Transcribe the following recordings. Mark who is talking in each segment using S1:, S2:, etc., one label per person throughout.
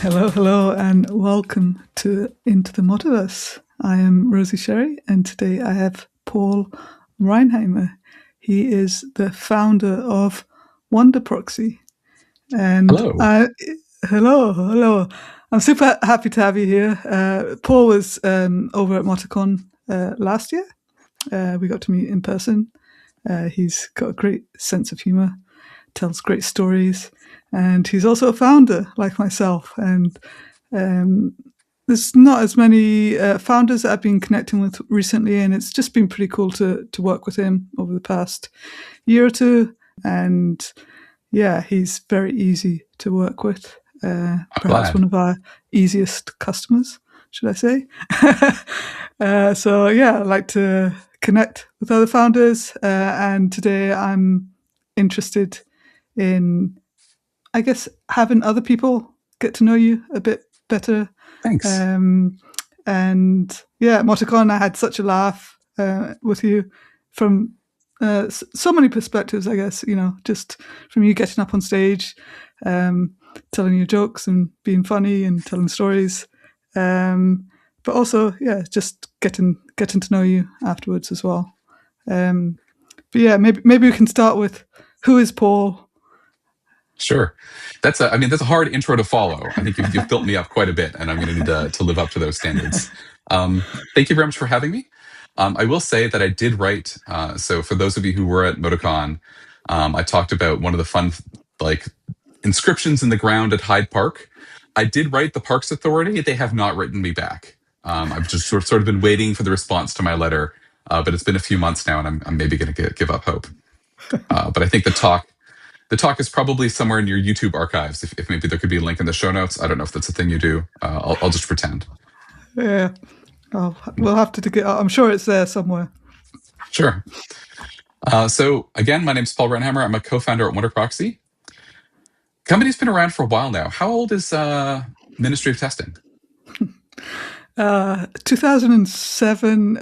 S1: Hello, hello, and welcome to Into the MoTaverse. I am Rosie Sherry, and today I have Paul Reinheimer. He is the founder of WonderProxy. And
S2: Hello.
S1: hello. I'm super happy to have you here. Paul was over at MoTaCon last year. We got to meet in person. He's got a great sense of humor, tells great stories, and he's also a founder like myself. And there's not as many founders that I've been connecting with recently, and it's just been pretty cool to work with him over the past year or two. And yeah, he's very easy to work with.
S2: I'm
S1: Perhaps
S2: glad.
S1: one of our easiest customers, should I say? So yeah, I like to connect with other founders, and today I'm interested in, I guess, having other people get to know you a bit better.
S2: Thanks.
S1: Um, and yeah, at MoTaCon, I had such a laugh with you from so many perspectives, I guess, just from you getting up on stage, um, telling your jokes and being funny and telling stories. But also, yeah, just getting to know you afterwards as well. But yeah, maybe we can start with who is Paul?
S2: Sure. That's a hard intro to follow. I think you've built me up quite a bit, and I'm going to need to live up to those standards. Thank you very much for having me. I will say that I did write. So for those of you who were at MoTaCon, I talked about one of the fun, like, inscriptions in the ground at Hyde Park. I did write the Parks Authority. They have not written me back. I've just sort of been waiting for the response to my letter, but it's been a few months now, and I'm maybe going to give up hope. But I think the talk is probably somewhere in your YouTube archives. If maybe there could be a link in the show notes. I don't know if that's a thing you do. I'll just pretend.
S1: Yeah, we'll have to dig it up. I'm sure it's there somewhere.
S2: Sure. So again, my name's Paul Renheimer. I'm a co-founder at WonderProxy. Company's been around for a while now. How old is Ministry of Testing?
S1: 2007,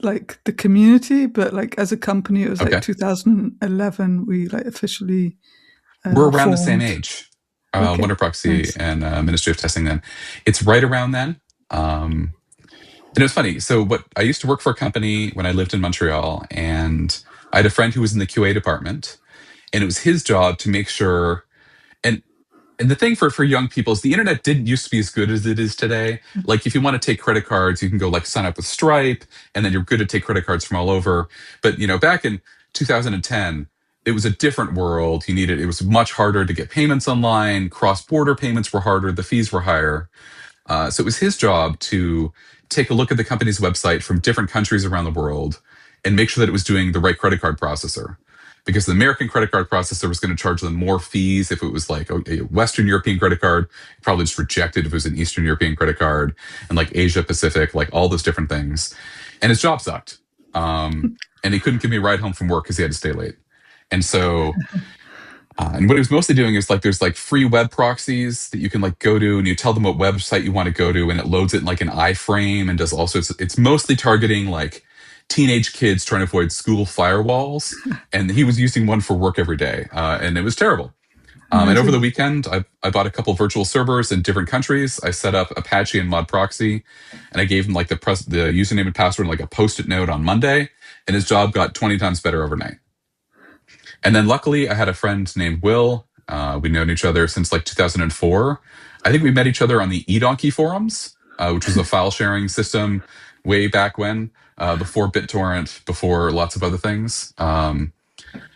S1: like the community, but like as a company, it was like
S2: Okay,
S1: 2011. We like officially
S2: we're around the same
S1: formed.
S2: age.
S1: Okay,
S2: WonderProxy
S1: nice.
S2: and Ministry of Testing. Then it's right around then. And it was funny. So what I used to work for a company when I lived in Montreal, and I had a friend who was in the QA department, and it was his job to make sure. And and the thing for young people is the internet didn't used to be as good as it is today. Like if you want to take credit cards, you can go like sign up with Stripe, and then you're good to take credit cards from all over. But back in 2010, it was a different world. It was much harder to get payments online. Cross-border payments were harder. The fees were higher. So it was his job to take a look at the company's website from different countries around the world and make sure that it was doing the right credit card processor. Because the American credit card processor was going to charge them more fees if it was like a Western European credit card, probably just rejected if it was an Eastern European credit card, and like Asia Pacific, like all those different things. And his job sucked. And he couldn't give me a ride home from work because he had to stay late. And so and what it was mostly doing is like there's like free web proxies that you can like go to, and you tell them what website you want to go to, and it loads it in like an iframe and does all sorts. It's mostly targeting like teenage kids trying to avoid school firewalls, and he was using one for work every day, and it was terrible. And over the
S1: Amazing.
S2: weekend, I bought a couple virtual servers in different countries. I set up Apache and ModProxy, and I gave him like the username and password and like a post-it note on Monday, and his job got 20 times better overnight. And then luckily, I had a friend named Will. We'd known each other since like 2004. I think we met each other on the eDonkey forums, which was a file sharing system way back when, before BitTorrent, before lots of other things. And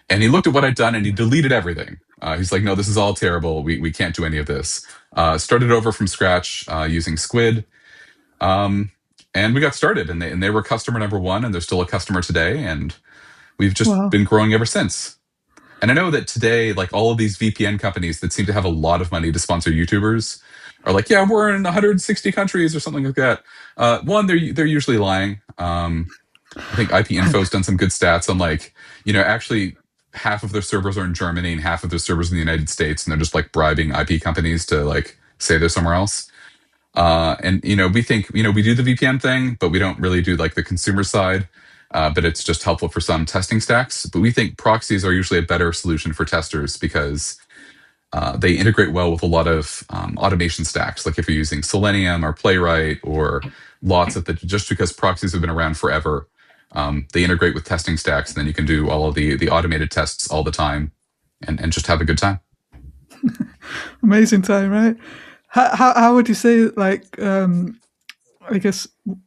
S2: he looked at what I'd done and he deleted everything. He's like, no, this is all terrible. We can't do any of this. Started over from scratch using Squid. Um, and we got started, and they were customer number one, and they're still a customer today. And we've just
S1: Wow.
S2: been growing ever since. And I know that today, like all of these VPN companies that seem to have a lot of money to sponsor YouTubers are like, yeah, we're in 160 countries or something like that. One, they're usually lying. I think IP Info's done some good stats on like, actually half of their servers are in Germany and half of their servers in the United States, and they're just like bribing IP companies to like say they're somewhere else. And we think we do the VPN thing, but we don't really do like the consumer side. But it's just helpful for some testing stacks. But we think proxies are usually a better solution for testers because They integrate well with a lot of automation stacks, like if you're using Selenium or Playwright or lots of the, just because proxies have been around forever, they integrate with testing stacks, and then you can do all of the automated tests all the time and just have a good time.
S1: Amazing time, right? How would you say, like, I guess,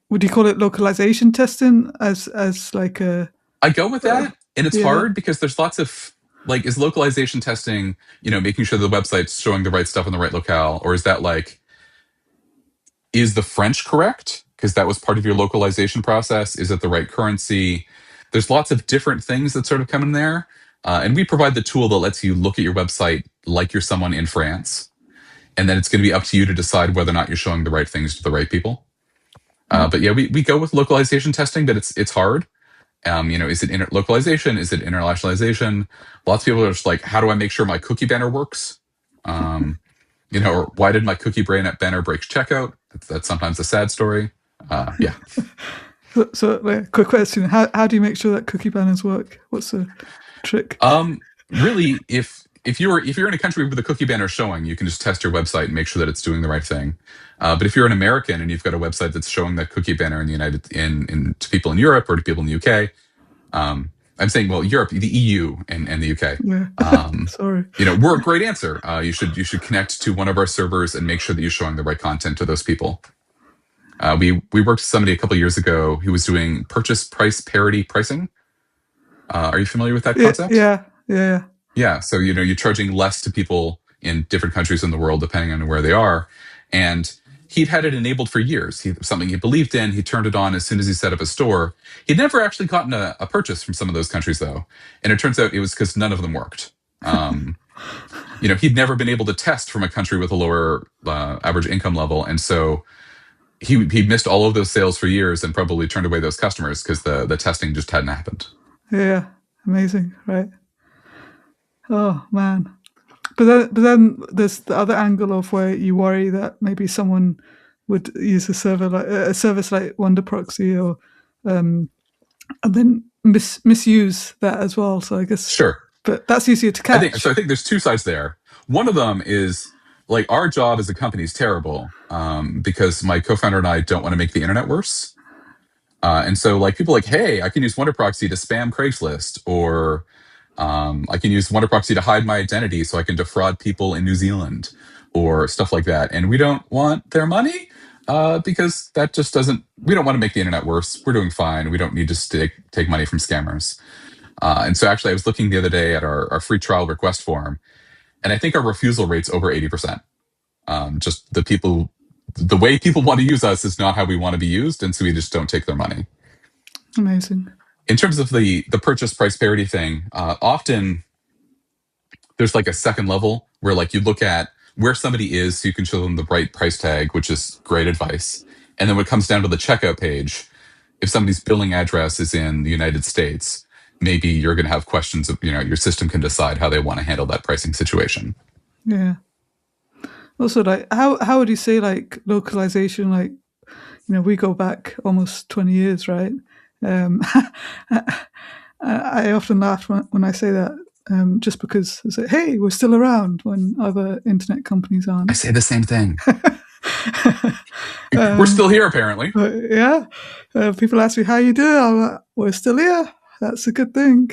S1: would you call it localization testing as like a
S2: I go with that, and it's
S1: yeah,
S2: hard because there's lots of like, is localization testing, making sure the website's showing the right stuff in the right locale, or is that like, is the French correct? Because that was part of your localization process. Is it the right currency? There's lots of different things that sort of come in there. And we provide the tool that lets you look at your website like you're someone in France. And then it's going to be up to you to decide whether or not you're showing the right things to the right people. But yeah, we go with localization testing, but it's hard. Is it localization? Is it internationalization? Lots of people are just like, how do I make sure my cookie banner works? Or why did my cookie banner break checkout? That's sometimes a sad story. Yeah.
S1: So quick question: how do you make sure that cookie banners work? What's the trick?
S2: Really, if you're in a country where the cookie banner is showing, you can just test your website and make sure that it's doing the right thing. But if you're an American and you've got a website that's showing that cookie banner in the to people in Europe or to people in the UK, I'm saying, well, Europe, the EU, and the UK.
S1: Yeah. Sorry.
S2: We're a great answer. You should connect to one of our servers and make sure that you're showing the right content to those people. We worked with somebody a couple of years ago who was doing purchase price parity pricing. Are you familiar with that concept?
S1: Yeah.
S2: Yeah. So you're charging less to people in different countries in the world depending on where they are, and he'd had it enabled for years. Something he believed in. He turned it on as soon as he set up a store. He'd never actually gotten a purchase from some of those countries though, and it turns out it was because none of them worked. He'd never been able to test from a country with a lower average income level, and so he missed all of those sales for years and probably turned away those customers because the testing just hadn't happened.
S1: Yeah. Amazing, right? Oh man. But then there's the other angle of where you worry that maybe someone would use a service like WonderProxy or and then misuse that as well. So I guess,
S2: Sure.
S1: but that's easier to catch.
S2: I think there's two sides there. One of them is like, our job as a company is terrible because my co-founder and I don't want to make the internet worse. And so like, people are like, hey, I can use WonderProxy to spam Craigslist, or I can use WonderProxy to hide my identity so I can defraud people in New Zealand, or stuff like that. And we don't want their money because that just doesn't, we don't want to make the internet worse. We're doing fine. We don't need to take money from scammers. And so actually, I was looking the other day at our free trial request form, and I think our refusal rate's over 80%. Just the way people want to use us is not how we want to be used, and so we just don't take their money.
S1: Amazing.
S2: In terms of the purchase price parity thing, often there's like a second level where like you look at where somebody is so you can show them the right price tag, which is great advice. And then when it comes down to the checkout page, if somebody's billing address is in the United States, maybe you're going to have questions of, your system can decide how they want to handle that pricing situation.
S1: Yeah. Also, like, how would you say, like, localization, like, we go back almost 20 years, right? I often laugh when I say that, just because I say, hey, we're still around when other internet companies aren't.
S2: I say the same thing. We're still here, apparently.
S1: Yeah. People ask me, how you doing? I'm like, we're still here. That's a good thing,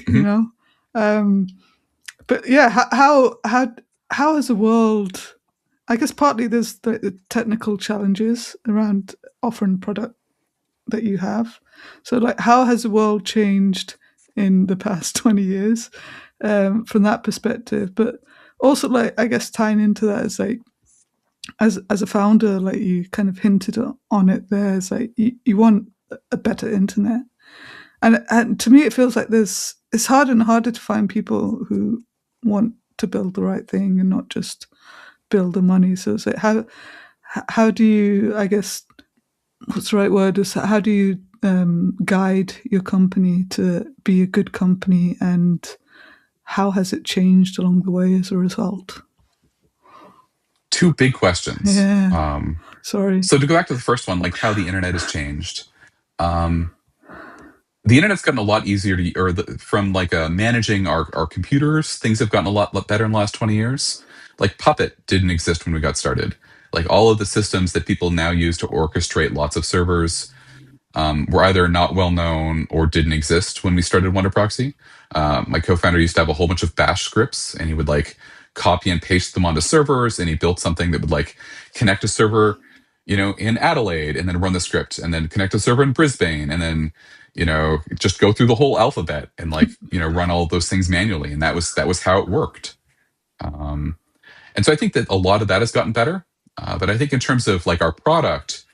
S1: But yeah, how has the world... I guess partly there's the technical challenges around offering product that you have. So, like, how has the world changed in the past 20 years from that perspective? But also, like, I guess tying into that is like, as a founder, like you kind of hinted on it there, is like you want a better internet. And to me, it feels like it's harder and harder to find people who want to build the right thing and not just build the money. So it's like, how do you, I guess, what's the right word, is how do you guide your company to be a good company, and how has it changed along the way as a result?
S2: Two big questions.
S1: Yeah. Sorry.
S2: So to go back to the first one, like how the internet has changed. The internet's gotten a lot easier from like managing our computers. Things have gotten a lot better in the last 20 years. like Puppet didn't exist when we got started. Like all of the systems that people now use to orchestrate lots of servers were either not well known or didn't exist when we started WonderProxy. My co-founder used to have a whole bunch of Bash scripts, and he would like copy and paste them onto servers, and he built something that would like connect a server, in Adelaide, and then run the script, and then connect a server in Brisbane, and then just go through the whole alphabet and like run all of those things manually, and that was how it worked. Um, and so I think that a lot of that has gotten better. But I think in terms of like our product,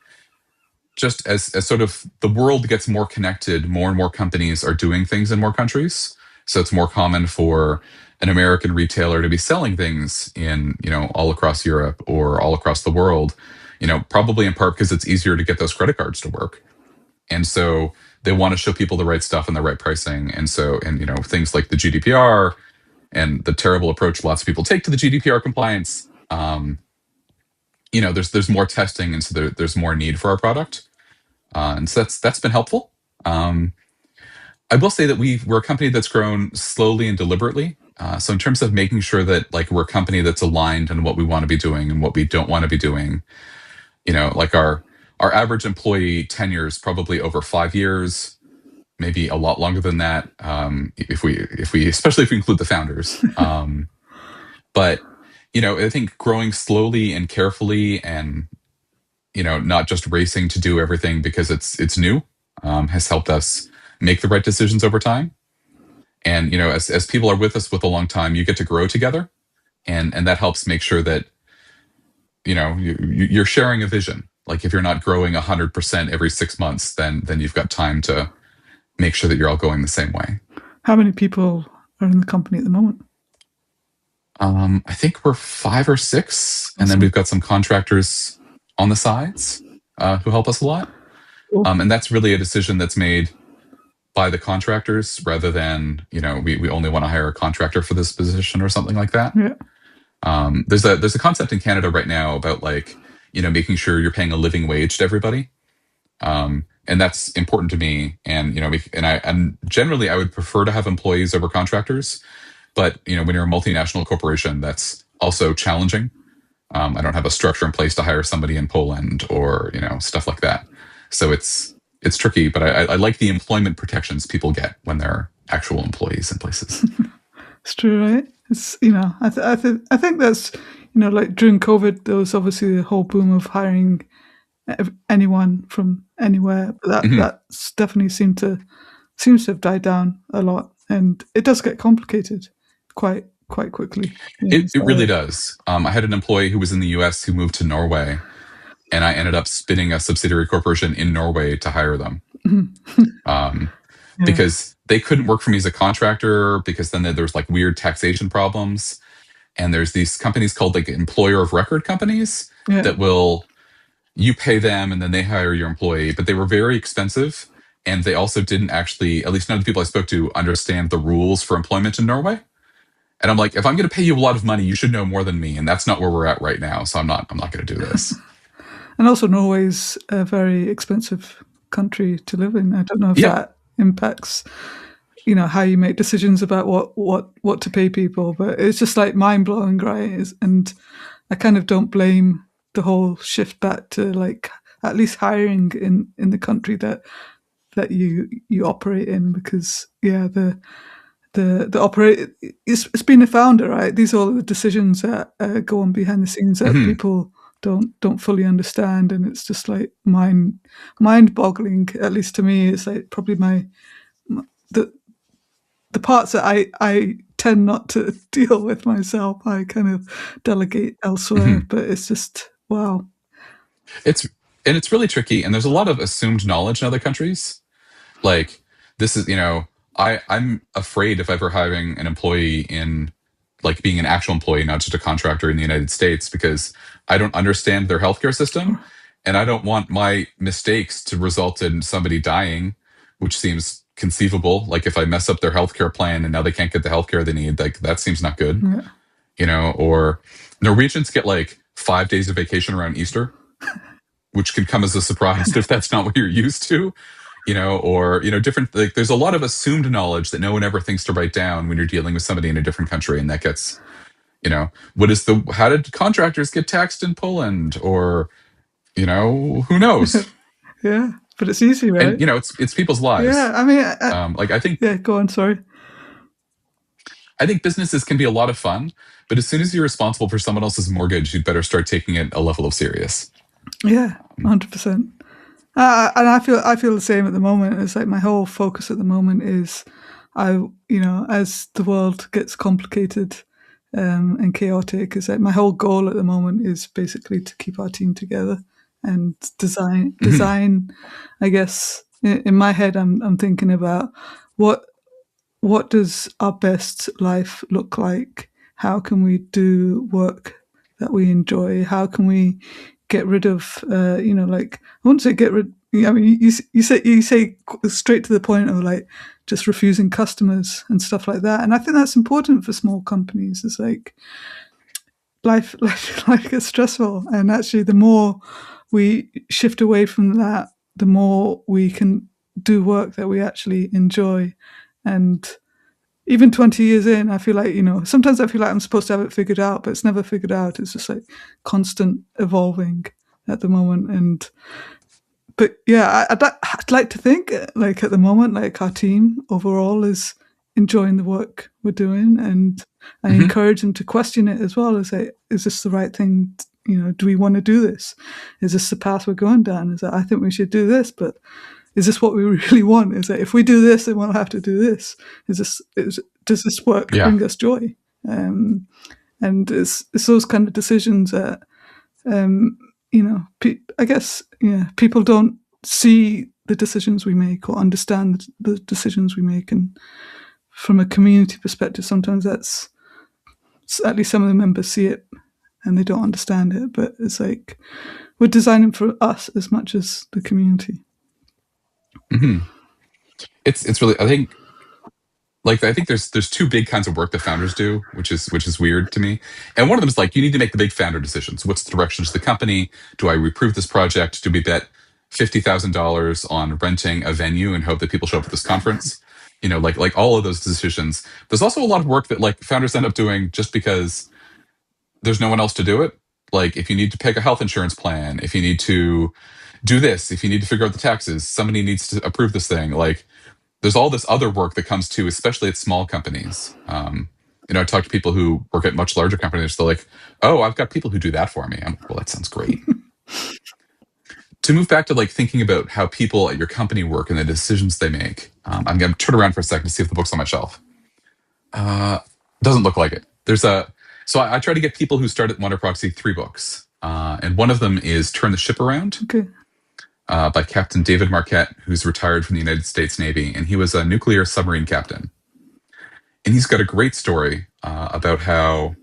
S2: just as sort of the world gets more connected, more and more companies are doing things in more countries. So it's more common for an American retailer to be selling things in, all across Europe or all across the world, probably in part because it's easier to get those credit cards to work. And so they want to show people the right stuff and the right pricing. And so, things like the GDPR and the terrible approach lots of people take to the GDPR compliance, there's more testing, and so there's more need for our product, and so that's been helpful. Um, I will say that we're a company that's grown slowly and deliberately. So in terms of making sure that like we're a company that's aligned on what we want to be doing and what we don't want to be doing, like our average employee tenure is probably over 5 years, maybe a lot longer than that, if we especially if we include the founders. But I think growing slowly and carefully, and not just racing to do everything because it's new, has helped us make the right decisions over time. And as people are with us with a long time, you get to grow together, and that helps make sure that you're sharing a vision. Like if you're not growing 100% every 6 months, then you've got time to make sure that you're all going the same way.
S1: How many people are in the company at the moment?
S2: I think we're 5 or 6, and then we've got some contractors on the sides who help us a lot.
S1: Cool.
S2: And that's really a decision that's made by the contractors rather than we only want to hire a contractor for this position or something like that.
S1: Yeah.
S2: There's a concept in Canada right now about like making sure you're paying a living wage to everybody, and that's important to me. And and generally I would prefer to have employees over contractors, but when you're a multinational corporation, that's also challenging. I don't have a structure in place to hire somebody in Poland or stuff like that. So it's tricky, but I like the employment protections people get when they're actual employees in places.
S1: It's true, right? It's I think that's like during COVID, there was obviously a whole boom of hiring anyone from anywhere, but that's definitely seems to have died down a lot, and it does get complicated quite quickly.
S2: It really does. I had an employee who was in the US who moved to Norway, and I ended up spinning a subsidiary corporation in Norway to hire them. Because they couldn't work for me as a contractor, because then there's like weird taxation problems. And there's these companies called like employer of record companies that you pay them and then they hire your employee, but they were very expensive. And they also didn't actually, at least none of the people I spoke to, understand the rules for employment in Norway. And I'm like, if I'm going to pay you a lot of money, you should know more than me. And that's not where we're at right now. So I'm not going to do this.
S1: And also Norway's a very expensive country to live in. I don't know if that impacts, how you make decisions about what to pay people, but it's just like mind blowing, right? And I kind of don't blame the whole shift back to like at least hiring in the country that you operate in, because the operate it's been a founder, right? These are all the decisions that go on behind the scenes that people don't fully understand, and it's just like mind boggling. At least to me, it's like probably the parts that I tend not to deal with myself. I kind of delegate elsewhere, but it's just wow.
S2: It's really tricky, and there's a lot of assumed knowledge in other countries. Like this is, I'm afraid if ever hiring an employee in, like being an actual employee, not just a contractor in the United States, because I don't understand their healthcare system, and I don't want my mistakes to result in somebody dying, which seems conceivable. Like if I mess up their healthcare plan and now they can't get the healthcare they need, like that seems not good. Or Norwegians get like 5 days of vacation around Easter, which can come as a surprise if that's not what you're used to. Different, like there's a lot of assumed knowledge that no one ever thinks to write down when you're dealing with somebody in a different country, and that gets How did contractors get taxed in Poland? Or, who knows?
S1: Yeah, but it's easy, right?
S2: And, it's people's
S1: Yeah,
S2: lives.
S1: I mean,
S2: Like,
S1: yeah, go on, sorry.
S2: I think businesses can be a lot of fun, but as soon as you're responsible for someone else's mortgage, you'd better start taking it a level of serious.
S1: Yeah, 100%. And I feel the same at the moment. It's like my whole focus at the moment is, as the world gets complicated and chaotic, is like my whole goal at the moment is basically to keep our team together and
S2: Mhm.
S1: design. I guess in my head, I'm thinking about what does our best life look like? How can we do work that we enjoy? How can we get rid of, like, I wouldn't say get rid. I mean, you say straight to the point of like just refusing customers and stuff like that. And I think that's important for small companies. It's like life gets stressful, and actually, the more we shift away from that, the more we can do work that we actually enjoy. And even 20 years in, I feel like, sometimes I feel like I'm supposed to have it figured out, but it's never figured out. It's just like constant evolving at the moment. But yeah, I'd like to think like at the moment, like our team overall is enjoying the work we're doing. And I
S2: Mhm.
S1: encourage them to question it as well. Is like, is this the right thing? Do we want to do this? Is this the path we're going down? Is that I think we should do this, but is this what we really want? Is that if we do this, then we'll have to do this? Does this work
S2: Yeah.
S1: bring us joy? And it's those kind of decisions that I guess people don't see the decisions we make or understand the decisions we make, and from a community perspective, sometimes that's at least some of the members see it and they don't understand it. But it's like we're designing for us as much as the community.
S2: Mhm. It's really, I think there's two big kinds of work that founders do, which is weird to me. And one of them is like, you need to make the big founder decisions. What's the direction of the company? Do I reprove this project? Do we bet $50,000 on renting a venue and hope that people show up at this conference? Like all of those decisions. There's also a lot of work that like founders end up doing just because there's no one else to do it. Like if you need to pick a health insurance plan, if you need to do this, if you need to figure out the taxes, somebody needs to approve this thing. Like there's all this other work that comes too, especially at small companies. I talk to people who work at much larger companies. They're like, "Oh, I've got people who do that for me." I'm like, "Well, that sounds great." To move back to like thinking about how people at your company work and the decisions they make, I'm going to turn around for a second to see if the book's on my shelf. Uh, doesn't look like it. So I try to get people who start at WonderProxy 3 books, and one of them is "Turn the Ship Around."
S1: Okay.
S2: By Captain David Marquette, who's retired from the United States Navy, and he was a nuclear submarine captain. And he's got a great story about how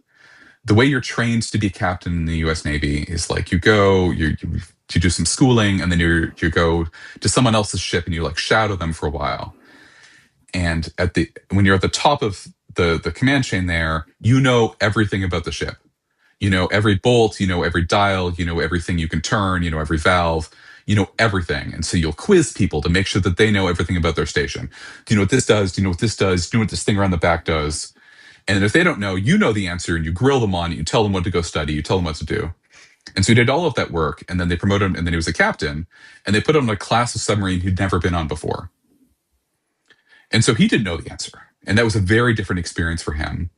S2: the way you're trained to be a captain in the U.S. Navy is like you do some schooling, and then you go to someone else's ship and you like shadow them for a while. And when you're at the top of the command chain there, you know everything about the ship. You know every bolt, you know every dial, you know everything you can turn, you know every valve, you know everything. And so you'll quiz people to make sure that they know everything about their station. Do you know what this does? Do you know what this does? Do you know what this thing around the back does? And if they don't know, you know the answer, and you grill them on it. You tell them what to go study. You tell them what to do. And so he did all of that work, and then they promoted him, and then he was a captain, and they put him on a class of submarine he'd never been on before. And so he didn't know the answer. And that was a very different experience for him.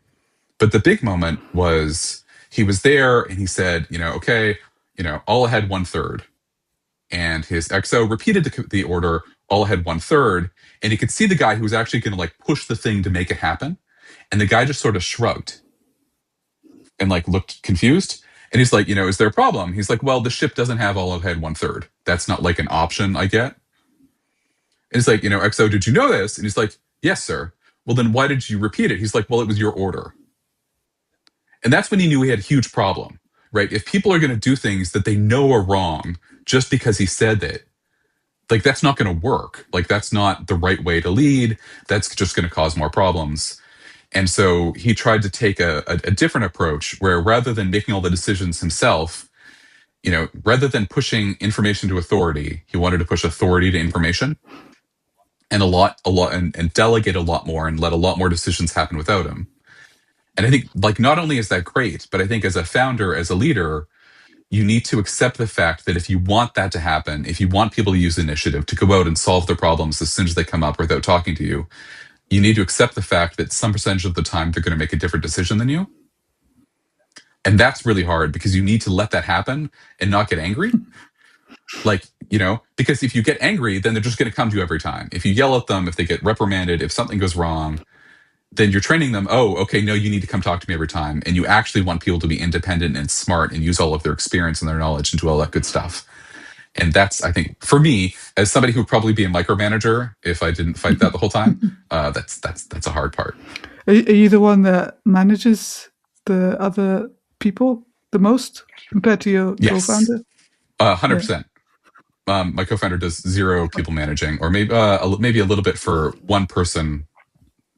S2: But the big moment was he was there and he said, okay, all ahead 1/3. And his XO repeated the order, all ahead 1/3. And he could see the guy who was actually going to like push the thing to make it happen. And the guy just sort of shrugged and like looked confused. And he's like, is there a problem? He's like, well, the ship doesn't have all ahead 1/3. That's not like an option I get. And he's like, XO, did you know this? And he's like, yes, sir. Well, then why did you repeat it? He's like, well, it was your order. And that's when he knew he had a huge problem, right? If people are going to do things that they know are wrong just because he said it, like that's not going to work. Like that's not the right way to lead. That's just going to cause more problems. And so he tried to take a different approach where rather than making all the decisions himself, rather than pushing information to authority, he wanted to push authority to information and and delegate a lot more and let a lot more decisions happen without him. And I think like not only is that great, but I think as a founder, as a leader, you need to accept the fact that if you want that to happen, if you want people to use initiative to go out and solve their problems as soon as they come up without talking to you, you need to accept the fact that some percentage of the time they're going to make a different decision than you. And that's really hard because you need to let that happen and not get angry. Like, because if you get angry, then they're just going to come to you every time. If you yell at them, if they get reprimanded, if something goes wrong, then you're training them, oh, okay, no, you need to come talk to me every time. And you actually want people to be independent and smart and use all of their experience and their knowledge and do all that good stuff. And that's, I think, for me, as somebody who would probably be a micromanager if I didn't fight that the whole time, that's a hard part.
S1: Are you the one that manages the other people the most compared to your
S2: Yes,
S1: co-founder?
S2: 100%. My co-founder does zero people managing, or maybe a little bit for one person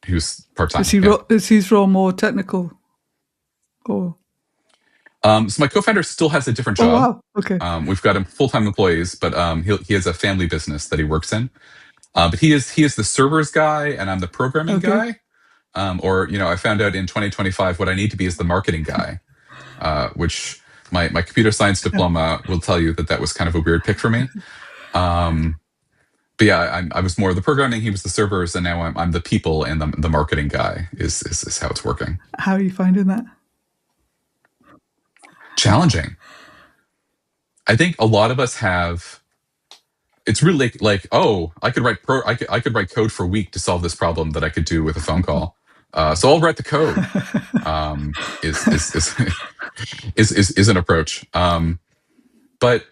S2: who's part-time.
S1: Is his role more technical? Or
S2: so my co-founder still has a different job.
S1: Oh wow, okay.
S2: We've got him full-time employees, but he has a family business that he works in. But he is the servers guy, and I'm the programming guy. I found out in 2025 what I need to be is the marketing guy, which my computer science diploma will tell you that was kind of a weird pick for me. But yeah, I was more the programming, he was the servers, and now I'm the people, and the marketing guy is how it's working.
S1: How are you finding that?
S2: Challenging. I think a lot of us have. It's really like oh, I could write code for a week to solve this problem that I could do with a phone call. So I'll write the code. Is an approach. But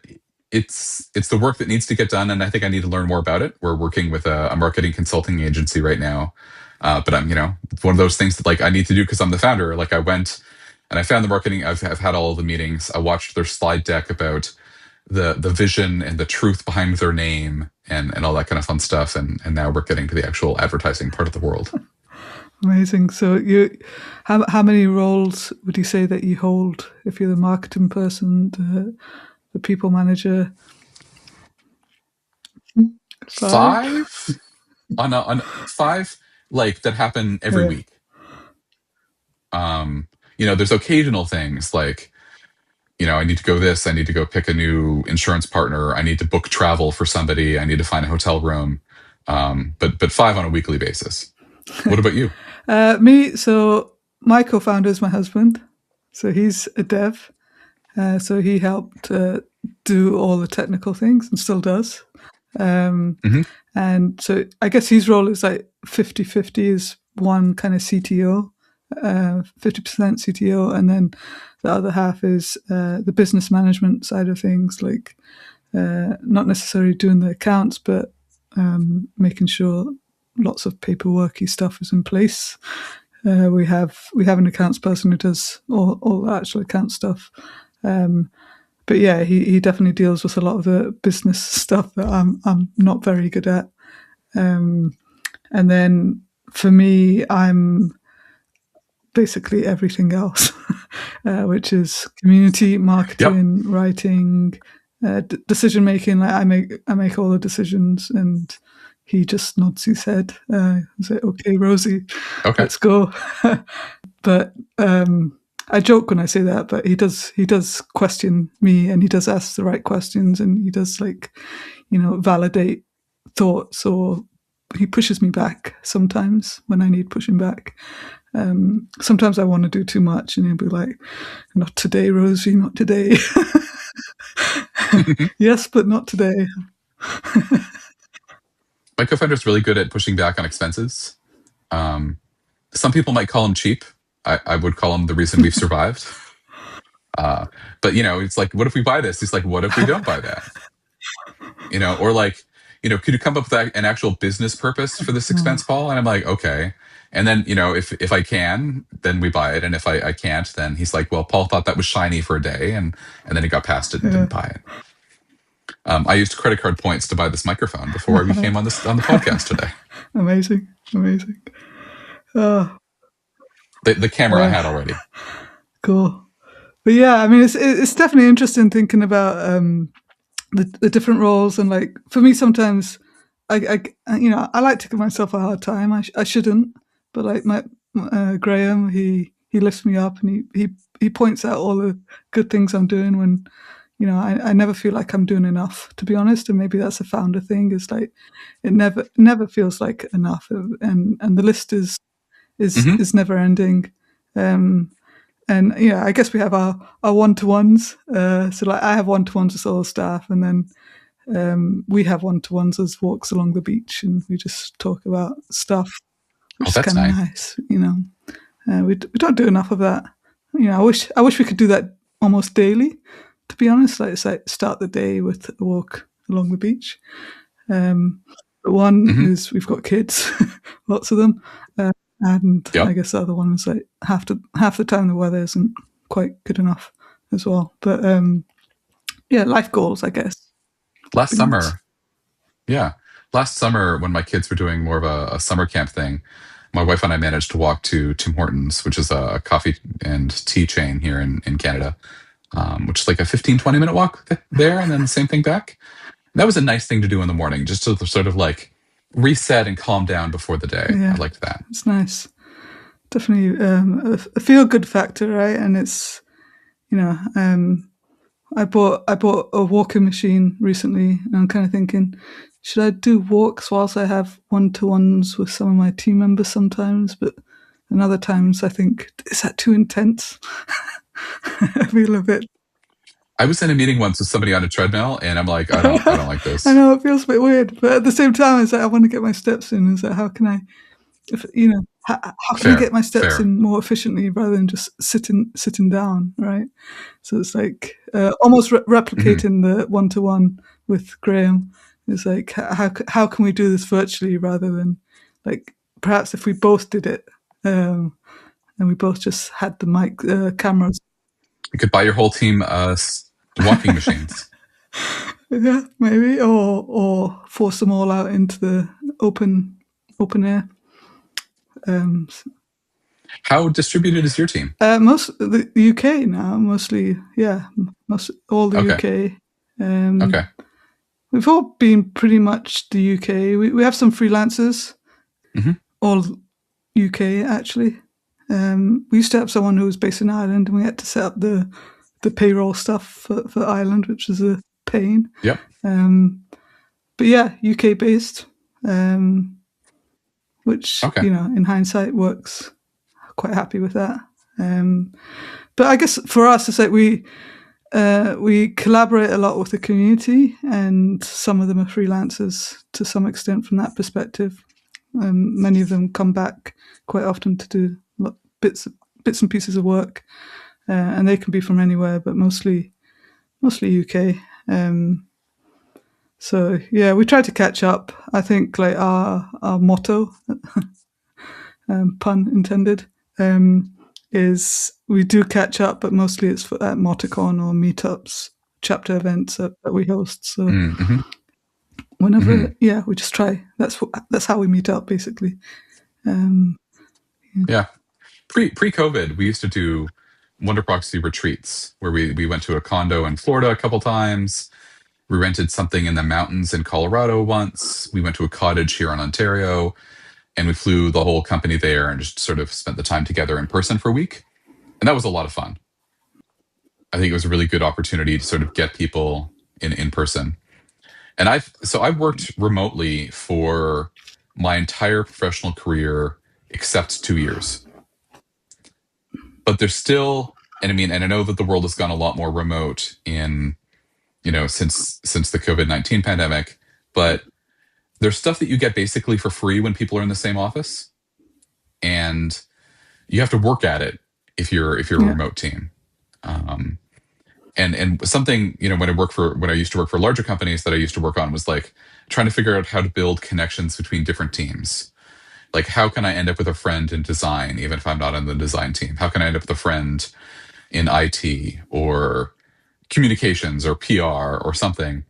S2: it's the work that needs to get done, and I think I need to learn more about it. We're working with a marketing consulting agency right now, but I'm one of those things that like I need to do because I'm the founder. Like I went and I found the marketing. I've had all of the meetings. I watched their slide deck about the vision and the truth behind their name and all that kind of fun stuff. And now we're getting to the actual advertising part of the world.
S1: Amazing. So how many roles would you say that you hold if you're the marketing person, the people manager?
S2: 5 on 5 like that happen every week. There's occasional things like I need to go this, I need to go pick a new insurance partner, I need to book travel for somebody, I need to find a hotel room, but 5 on a weekly basis. What about you?
S1: Me, so my co-founder is my husband, so he's a dev, so he helped do all the technical things and still does. And so I guess his role is like 50-50, is one kind of CTO, 50% CTO, and then the other half is the business management side of things, like not necessarily doing the accounts, but making sure lots of paperworky stuff is in place. We have an accounts person who does all the actual account stuff. But yeah, he definitely deals with a lot of the business stuff that I'm not very good at. And then for me, I'm basically everything else, which is community, marketing, writing, decision making. Like I make all the decisions, and he just nods his head. Say, "Okay, Rosie, let's go." But I joke when I say that, but he does question me, and he does ask the right questions, and he does validate thoughts, or he pushes me back sometimes when I need pushing back. Sometimes I want to do too much, and he'll be like, "Not today, Rosie, not today." Yes, but not today.
S2: My co-founder is really good at pushing back on expenses. Some people might call him cheap. I would call him the reason we've survived. But it's like, what if we buy this? He's like, what if we don't buy that? Or like, could you come up with an actual business purpose for this expense, Paul? And I'm like, okay. And then, if I can, then we buy it. And if I can't, then he's like, well, Paul thought that was shiny for a day. And then he got past it and didn't buy it. I used credit card points to buy this microphone before we came on the podcast today.
S1: Amazing.
S2: The camera I had already.
S1: Cool. But yeah, I mean, it's definitely interesting thinking about the different roles, and like for me, sometimes I like to give myself a hard time. I shouldn't, but like my Graham, he he lifts me up, and he points out all the good things I'm doing when, I never feel like I'm doing enough, to be honest. And maybe that's a founder thing. Is like it never feels like enough, and the list
S2: Hmm.
S1: is never ending. And yeah, I guess we have our one-to-ones. So like I have one-to-ones with all staff, and then we have one-to-ones as walks along the beach, and we just talk about stuff, which
S2: Oh,
S1: is
S2: that's
S1: kind of
S2: nice.
S1: nice. We don't do enough of that. I wish we could do that almost daily. To be honest, like it's like start the day with a walk along the beach. But one
S2: Hmm.
S1: is we've got kids, lots of them, and I
S2: Yep.
S1: guess the other one is like half the time the weather isn't quite good enough as well. But yeah, life goals, I guess, would
S2: Last
S1: be nice.
S2: summer, yeah, last summer when my kids were doing more of a summer camp thing, my wife and I managed to walk to Tim Hortons, which is a coffee and tea chain here in Canada, which is like a 15-20 minute walk there, and then the same thing back. That was a nice thing to do in the morning, just to sort of like reset and calm down before the day. I
S1: Yeah,
S2: liked that.
S1: it's nice. Definitely a feel good factor, right? And it's you know I bought a walking machine recently, and I'm kind of thinking, should I do walks whilst I have one-to-ones with some of my team members sometimes? But and other times I think, is that too intense? I feel a bit.
S2: I was in a meeting once with somebody on a treadmill, and I'm like, I don't like
S1: I
S2: this.
S1: know it feels a bit weird, but at the same time, it's like I want to get my steps in. Is like how can I, if how can I get
S2: Fair,
S1: my steps
S2: fair.
S1: in more efficiently rather than just sitting down, right? So it's like almost
S2: Hmm.
S1: replicating the one-to-one with Graham. It's like how can we do this virtually rather than like perhaps if we both did it, and we both just had the mic cameras.
S2: You could buy your whole team walking machines.
S1: Yeah, maybe, or force them all out into the open air. Um,
S2: How distributed is your team?
S1: most the UK now, mostly, yeah, most all the
S2: Okay,
S1: UK.
S2: okay.
S1: We've all been pretty much the UK. We have some freelancers,
S2: Hmm.
S1: all UK actually. We used to have someone who was based in Ireland, and we had to set up the payroll stuff for Ireland, which was a pain.
S2: Yep.
S1: Um, but yeah, UK based, which
S2: Okay.
S1: in hindsight works. Quite happy with that. Um, but I guess for us, it's like we collaborate a lot with the community, and some of them are freelancers to some extent from that perspective. Many of them come back quite often to do bits bits and pieces of work, and they can be from anywhere, but mostly UK. So yeah, we try to catch up. I think like our motto, pun intended, is we do catch up, but mostly it's at Moticon or meetups, chapter events that we host. So
S2: Mm-hmm.
S1: whenever,
S2: Hmm.
S1: yeah, we just try. That's how we meet up, basically. Um,
S2: Yeah. Pre-COVID, we used to do WonderProxy retreats where we went to a condo in Florida a couple times. We rented something in the mountains in Colorado once. We went to a cottage here in Ontario, and we flew the whole company there and just sort of spent the time together in person for a week. And that was a lot of fun. I think it was a really good opportunity to sort of get people in person. And I've worked remotely for my entire professional career except 2 years. But there's still, and I mean, and I know that the world has gone a lot more remote in, since the COVID-19 pandemic, but there's stuff that you get basically for free when people are in the same office, and you have to work at it if you're a
S1: yeah,
S2: remote team. Um, and something, when I used to work for larger companies that I used to work on was like trying to figure out how to build connections between different teams. Like, how can I end up with a friend in design even if I'm not on the design team? How can I end up with a friend in IT or communications or PR or something?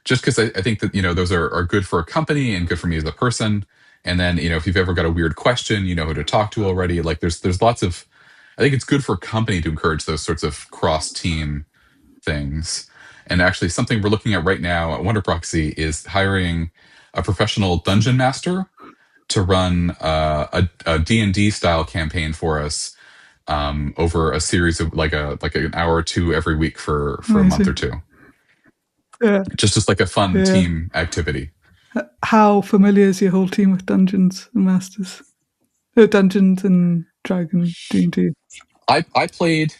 S2: Just because I think that those are good for a company and good for me as a person. And then if you've ever got a weird question, you know who to talk to already. Like, there's lots of, I think it's good for a company to encourage those sorts of cross team things. And actually, something we're looking at right now at WonderProxy is hiring a professional dungeon master to run a D&D style campaign for us, over a series of like an hour or two every week for a month or
S1: Amazing.
S2: two.
S1: Yeah.
S2: Just like a fun
S1: Yeah.
S2: team activity.
S1: How familiar is your whole team with Dungeons and Masters? Dungeons and Dragon D&D.
S2: I played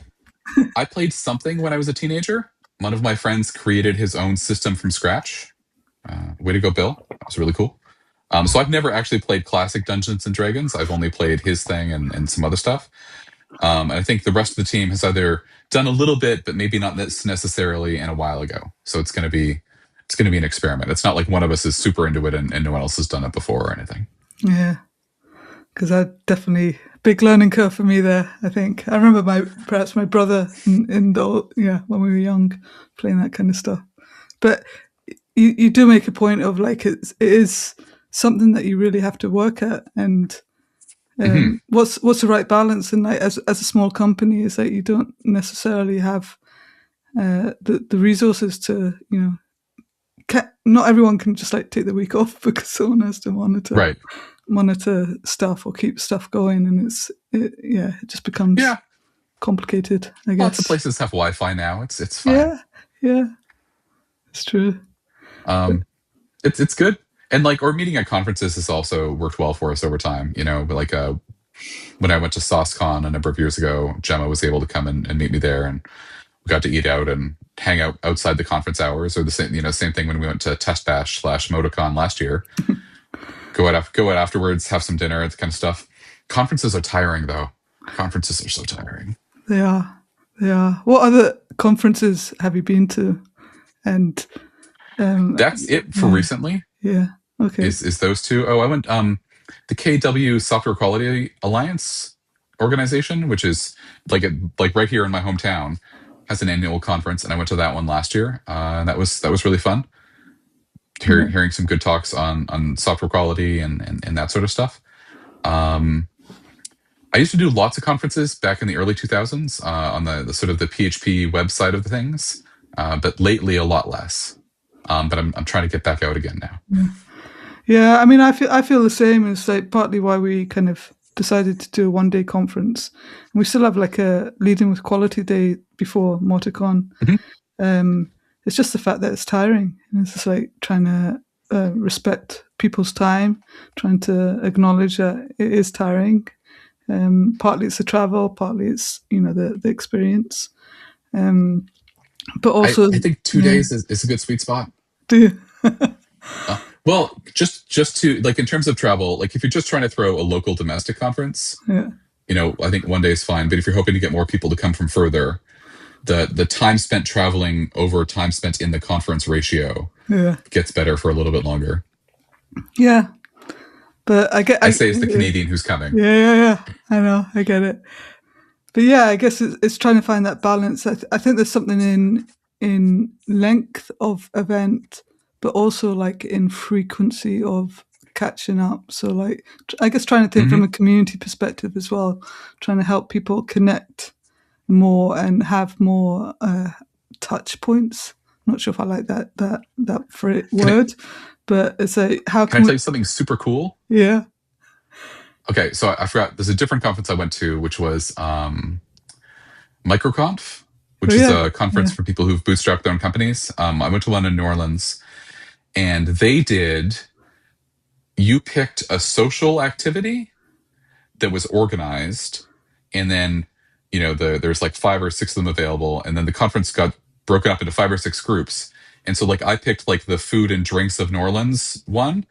S2: something when I was a teenager. One of my friends created his own system from scratch. Way to go, Bill! That was really cool. So I've never actually played classic Dungeons and Dragons. I've only played his thing and some other stuff. And I think the rest of the team has either done a little bit, but maybe not necessarily in a while ago. So it's gonna be an experiment. It's not like one of us is super into it and no one else has done it before or anything.
S1: Yeah, because I definitely big learning curve for me there. I think I remember perhaps my brother in the when we were young playing that kind of stuff. But you do make a point of like it is something that you really have to work at, and what's the right balance. And like as a small company, is that you don't necessarily have the resources to not everyone can just like take the week off because someone has to
S2: Right.
S1: monitor stuff or keep stuff going, and it just becomes complicated, I guess.
S2: Lots of places have Wi-Fi now. It's fine.
S1: Yeah, it's true.
S2: It's good. And like, or meeting at conferences has also worked well for us over time. But like when I went to SauceCon a number of years ago, Gemma was able to come and meet me there, and we got to eat out and hang out outside the conference hours. Or the same thing when we went to Test Bash / MotaCon last year. Go out afterwards, have some dinner, that kind of stuff. Conferences are tiring, though. Conferences are so tiring.
S1: They are. What other conferences have you been to? And
S2: that's it for recently.
S1: Yeah. Okay.
S2: Is those two? Oh, I went the KW Software Quality Alliance organization, which is like right here in my hometown, has an annual conference, and I went to that one last year. And that was really fun. Hearing some good talks on software quality and that sort of stuff. I used to do lots of conferences back in the early 2000s on the sort of the PHP website of the things, but lately a lot less. But I'm trying to get back out again now.
S1: Yeah, I mean, I feel the same. It's like partly why we kind of decided to do a one-day conference, and we still have like a leading with quality day before MotaCon. It's just the fact that it's tiring, and it's just like trying to respect people's time, trying to acknowledge that it is tiring. Partly it's the travel, partly it's the experience. But also,
S2: I think 2 days is a good sweet spot.
S1: Do you?
S2: Well, just to like in terms of travel, like if you're just trying to throw a local domestic conference, I think 1 day is fine. But if you're hoping to get more people to come from further, the time spent traveling over time spent in the conference ratio gets better for a little bit longer.
S1: Yeah. But I
S2: say it's the Canadian who's coming.
S1: Yeah. I know. I get it. But yeah, I guess it's trying to find that balance. I think there's something in length of event, but also like in frequency of catching up. So like, I guess trying to think from a community perspective as well, trying to help people connect more and have more touch points. I'm not sure if I like that word, but it's like, how
S2: can I tell you something super cool?
S1: Yeah.
S2: Okay, so I forgot. There's a different conference I went to, which was MicroConf, which is a conference for people who've bootstrapped their own companies. I went to one in New Orleans, and they did. You picked a social activity that was organized, and then there's like 5 or 6 of them available, and then the conference got broken up into 5 or 6 groups. And so like I picked like the food and drinks of New Orleans one,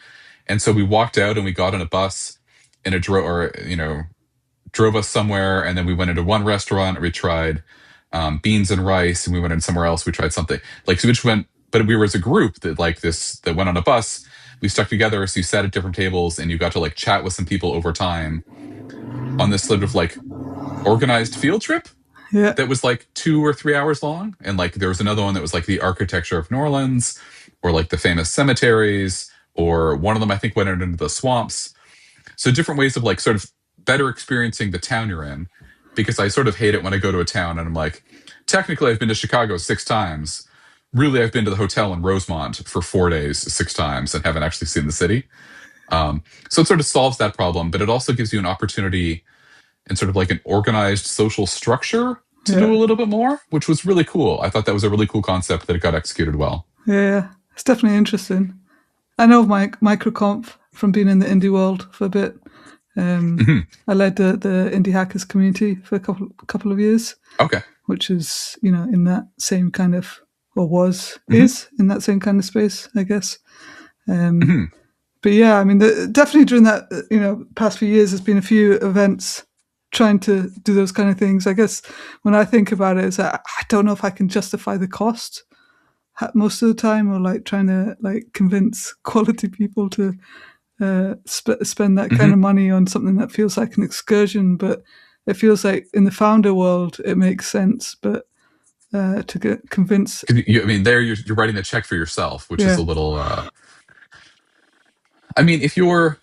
S2: and so we walked out and we got on a bus, and it drove us somewhere, and then we went into one restaurant. We tried beans and rice, and we went in somewhere else. We tried something like so. Which went, but we were as a group that went on a bus. We stuck together, so you sat at different tables, and you got to like chat with some people over time on this sort of like organized field trip.
S1: Yeah.
S2: That was like 2 or 3 hours long, and like there was another one that was like the architecture of New Orleans, or like the famous cemeteries, or one of them I think went into the swamps. So different ways of like sort of better experiencing the town you're in, because I sort of hate it when I go to a town and I'm like, technically I've been to Chicago 6 times. Really, I've been to the hotel in Rosemont for 4 days 6 times and haven't actually seen the city. So it sort of solves that problem, but it also gives you an opportunity and sort of like an organized social structure to
S1: Yeah.
S2: do a little bit more, which was really cool. I thought that was a really cool concept that it got executed well.
S1: Yeah, it's definitely interesting. I know MicroConf from being in the indie world for a bit. I led the indie hackers community for a couple of years,
S2: Okay.
S1: which is, in that same kind of, or is in that same kind of space, I guess. But yeah, I mean, definitely during that, past few years, there's been a few events trying to do those kind of things. I guess when I think about it, is that I don't know if I can justify the cost most of the time, or like trying to like convince quality people to spend that kind of money on something that feels like an excursion. But it feels like in the founder world, it makes sense. But to convince,
S2: there you're writing the check for yourself, which is a little. I mean, if you're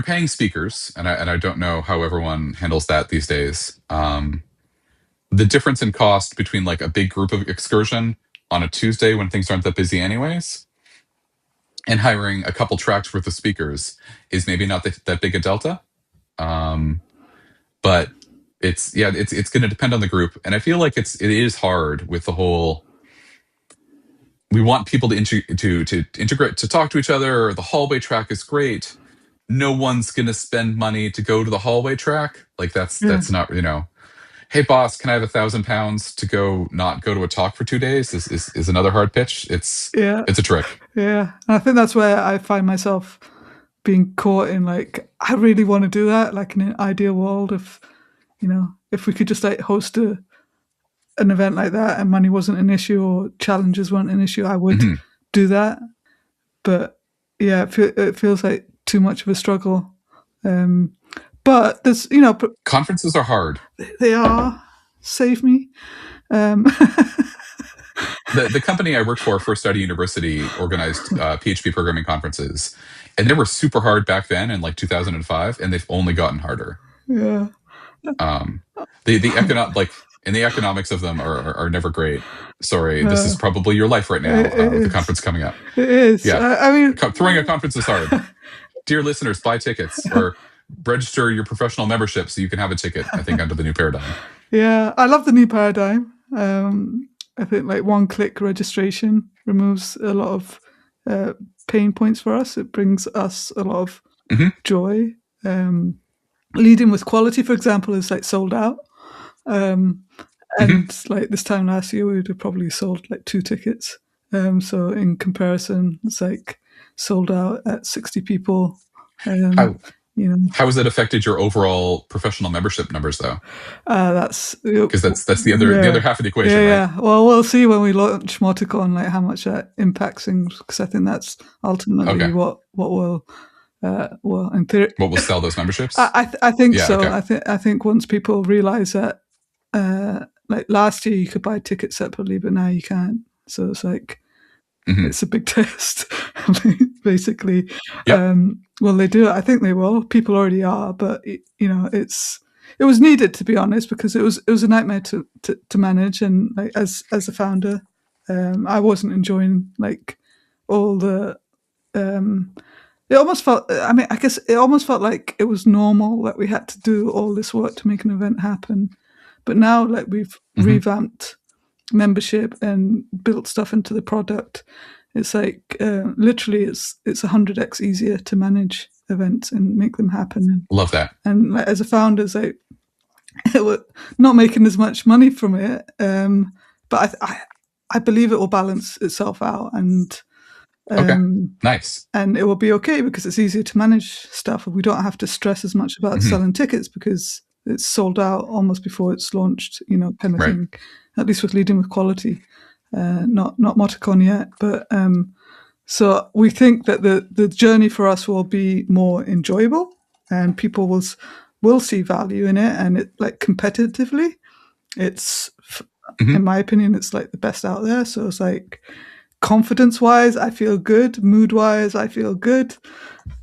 S2: paying speakers, and I don't know how everyone handles that these days. The difference in cost between like a big group of excursion on a Tuesday when things aren't that busy anyways, and hiring a couple tracks worth of speakers is maybe not that big a delta. But it's going to depend on the group, and I feel like it is hard with the whole. We want people to integrate, to talk to each other. Or the hallway track is great. No one's going to spend money to go to the hallway track. Like that's not, hey boss, can I have £1,000 to not go to a talk for 2 days? Is another hard pitch. It's a trick.
S1: Yeah, and I think that's where I find myself being caught in, like, I really want to do that. Like in an ideal world, if we could just like host an event like that and money wasn't an issue or challenges weren't an issue, I would do that. But yeah, it feels like too much of a struggle. But there's,
S2: conferences are hard.
S1: They are. Save me.
S2: The company I worked for first out of university organized PHP programming conferences, and they were super hard back then in like 2005, and they've only gotten harder.
S1: Yeah.
S2: The economics of them are never great. Sorry, this is probably your life right now with the conference coming up.
S1: It is.
S2: Yeah,
S1: I mean,
S2: throwing a conference is hard. Dear listeners, buy tickets or register your professional membership so you can have a ticket. I think under the new paradigm.
S1: Yeah, I love the new paradigm. I think like one-click registration removes a lot of pain points for us. It brings us a lot of joy. Leading with quality, for example, is like sold out. And like this time last year, we would have probably sold like 2 tickets. So in comparison, it's like sold out at 60 people.
S2: How has that affected your overall professional membership numbers, though?
S1: That's
S2: because that's the other half of the equation, right?
S1: Yeah. Well, we'll see when we launch MoTaverse, like how much that impacts things, because I think that's ultimately what will in theory,
S2: what will sell those memberships.
S1: I think so. Okay. I think once people realize that, like last year you could buy tickets separately, but now you can't. So it's like it's a big test, basically.
S2: Yep.
S1: Will they do it? I think they will. People already are, but it was needed, to be honest, because it was a nightmare to manage. And like as a founder, I wasn't enjoying like all the. It almost felt. I mean, I guess it almost felt like it was normal that we had to do all this work to make an event happen. But now, like we've revamped membership and built stuff into the product, it's like literally it's 100x easier to manage events and make them happen.
S2: Love that.
S1: And like, as a founder, it's like we're not making as much money from it, but I believe it will balance itself out, and
S2: nice.
S1: And it will be okay because it's easier to manage stuff. We don't have to stress as much about selling tickets because it's sold out almost before it's launched, kind of thing. At least with leading with quality, not MoTaverse yet. But so we think that the journey for us will be more enjoyable, and people will see value in it. And it like competitively, it's in my opinion, it's like the best out there. So it's like confidence-wise, I feel good. Mood-wise, I feel good,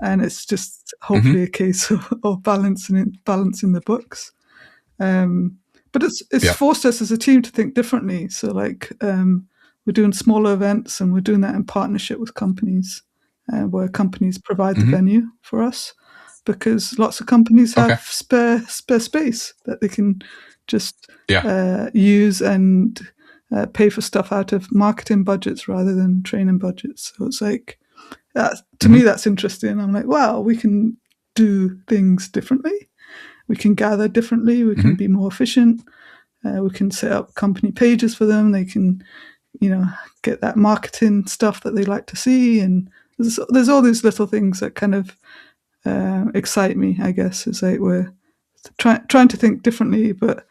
S1: and it's just hopefully a case of balancing the books. But it's forced us as a team to think differently. So like we're doing smaller events, and we're doing that in partnership with companies, where companies provide the venue for us. because lots of companies have
S2: Okay.
S1: spare space that they can just
S2: Yeah.
S1: use and pay for stuff out of marketing budgets rather than training budgets. So it's like, to me, that's interesting. I'm like, wow, we can do things differently. We can gather differently. We can be more efficient. We can set up company pages for them. They can, get that marketing stuff that they like to see. And there's all these little things that kind of excite me, I guess. It's like we're trying to think differently, but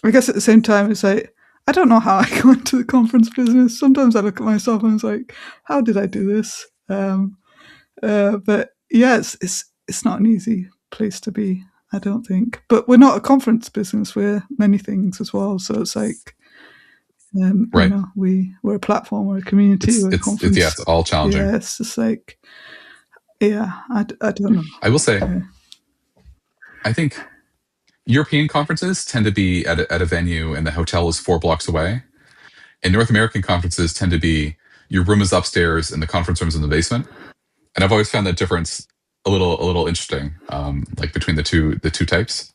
S1: I guess at the same time, it's like, I don't know how I got into the conference business. Sometimes I look at myself and I'm like, how did I do this? But yeah, it's not an easy place to be, I don't think. But we're not a conference business. We're many things as well. So it's like,
S2: Right.
S1: we're a platform, we're a community, we're a conference.
S2: It's all challenging.
S1: Yeah, it's just like, yeah, I don't know.
S2: I will say, I think European conferences tend to be at a venue and the hotel is 4 blocks away. And North American conferences tend to be your room is upstairs and the conference room's in the basement. And I've always found that difference a little interesting, like between the two types.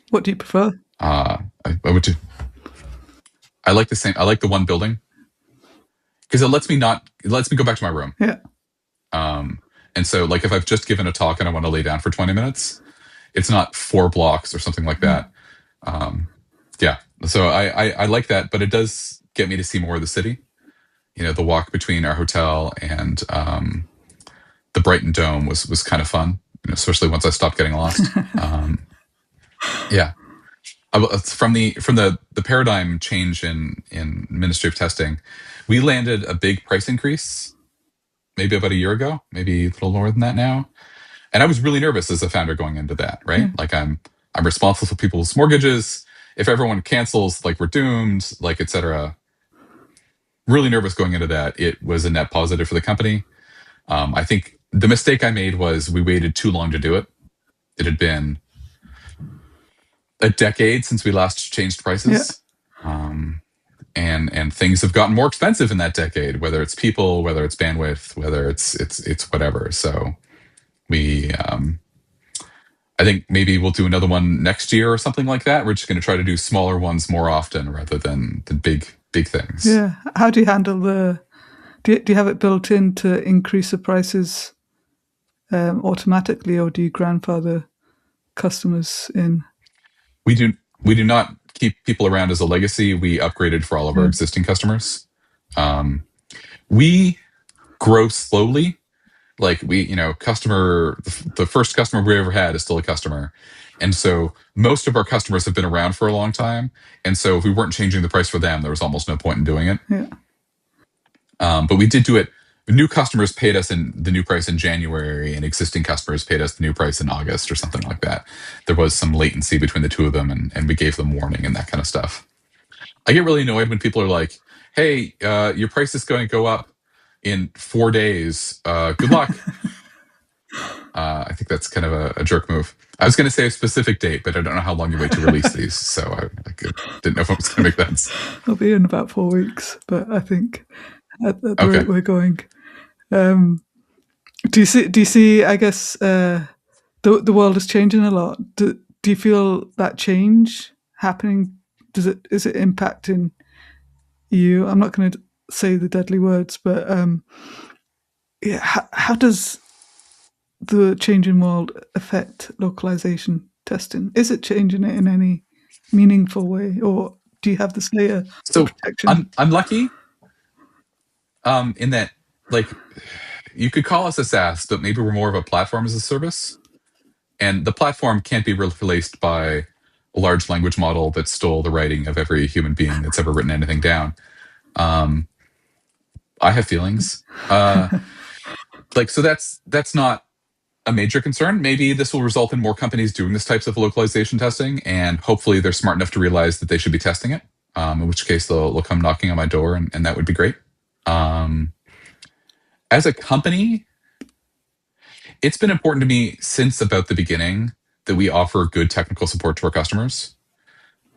S1: What do you prefer?
S2: I would do. I like the same. I like the one building because it lets me go back to my room.
S1: Yeah.
S2: And so like if I've just given a talk and I want to lay down for 20 minutes, it's not 4 blocks or something like that. Yeah. So I like that, but it does get me to see more of the city. The walk between our hotel and the Brighton Dome was kind of fun, especially once I stopped getting lost. Yeah. From the paradigm change in Ministry of Testing, we landed a big price increase maybe about a year ago, maybe a little more than that now. And I was really nervous as a founder going into that, right?
S1: Yeah.
S2: Like I'm responsible for people's mortgages. If everyone cancels, like we're doomed, like et cetera. Really nervous going into that. It was a net positive for the company. I think the mistake I made was we waited too long to do it. It had been a decade since we last changed prices.
S1: Yeah.
S2: And things have gotten more expensive in that decade, whether it's people, whether it's bandwidth, whether it's whatever. So we I think maybe we'll do another one next year or something like that. We're just going to try to do smaller ones more often rather than the big things.
S1: Yeah. How do you handle do you have it built in to increase the prices automatically, or do you grandfather customers in?
S2: We do not keep people around as a legacy. We upgraded for all of our existing customers. We grow slowly. Like the first customer we ever had is still a customer. And so most of our customers have been around for a long time. And so if we weren't changing the price for them, there was almost no point in doing it.
S1: Yeah.
S2: But we did do it. New customers paid us the new price in January, and existing customers paid us the new price in August or something like that. There was some latency between the two of them, and we gave them warning and that kind of stuff. I get really annoyed when people are like, hey, your price is going to go up in 4 days. Good luck. I think that's kind of a jerk move. I was going to say a specific date, but I don't know how long you wait to release these. So I didn't know if it was going to make sense.
S1: It'll be in about 4 weeks, but I think at the rate we're going. Do you see, I guess, the world is changing a lot. Do you feel that change happening? Is it impacting you? I'm not going to say the deadly words, but yeah, how does the changing world affect localization testing? Is it changing it in any meaningful way, or do you have this layer of protection?
S2: I'm lucky in that, like, you could call us a SaaS, but maybe we're more of a platform as a service. And the platform can't be replaced by a large language model that stole the writing of every human being that's ever written anything down. I have feelings. So that's not a major concern. Maybe this will result in more companies doing this types of localization testing, and hopefully they're smart enough to realize that they should be testing it. In which case they'll come knocking on my door, and that would be great. As a company, it's been important to me since about the beginning that we offer good technical support to our customers.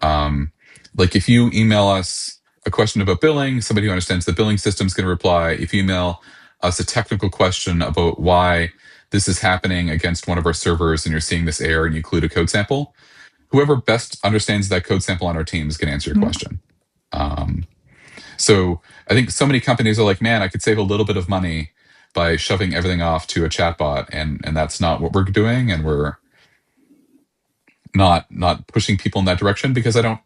S2: Like if you email us a question about billing, somebody who understands the billing system is going to reply. If you email us a technical question about why this is happening against one of our servers and you're seeing this error and you include a code sample, whoever best understands that code sample on our team is going to answer your
S1: Yeah.
S2: question. So I think so many companies are like, man, I could save a little bit of money by shoving everything off to a chatbot, and that's not what we're doing, and we're not pushing people in that direction because I don't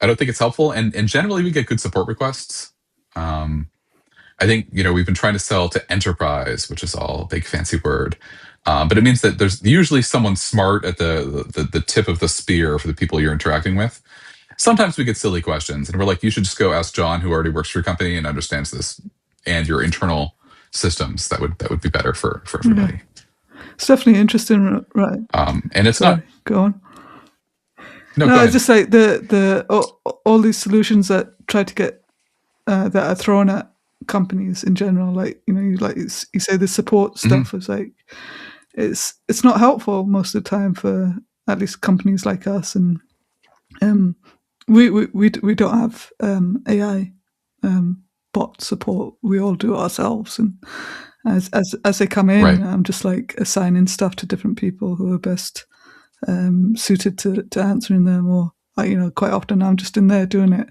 S2: think it's helpful. And generally we get good support requests. I think we've been trying to sell to enterprise, which is all a big fancy word, but it means that there's usually someone smart at the tip of the spear for the people you're interacting with. Sometimes we get silly questions, and we're like, you should just go ask John, who already works for your company and understands this and your internal systems. That would be better for everybody.
S1: Yeah. It's definitely interesting, right?
S2: And it's
S1: Sorry,
S2: not.
S1: go on.
S2: No,
S1: No,
S2: go
S1: I
S2: ahead.
S1: just like all these solutions that try to get that are thrown at companies in general. Like you say the support stuff is like it's not helpful most of the time for at least companies like us, and we don't have AI bot support. We all do it ourselves, and as they come in,
S2: Right.
S1: I'm just like assigning stuff to different people who are best suited to answering them, or quite often I'm just in there doing it.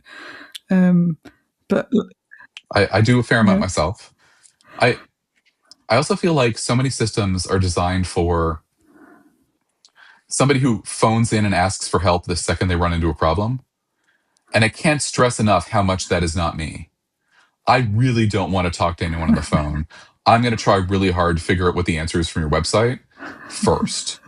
S1: But
S2: I do a fair amount
S1: yeah,
S2: myself. I also feel like so many systems are designed for somebody who phones in and asks for help the second they run into a problem. And I can't stress enough how much that is not me. I really don't want to talk to anyone on the phone. I'm going to try really hard to figure out what the answer is from your website first.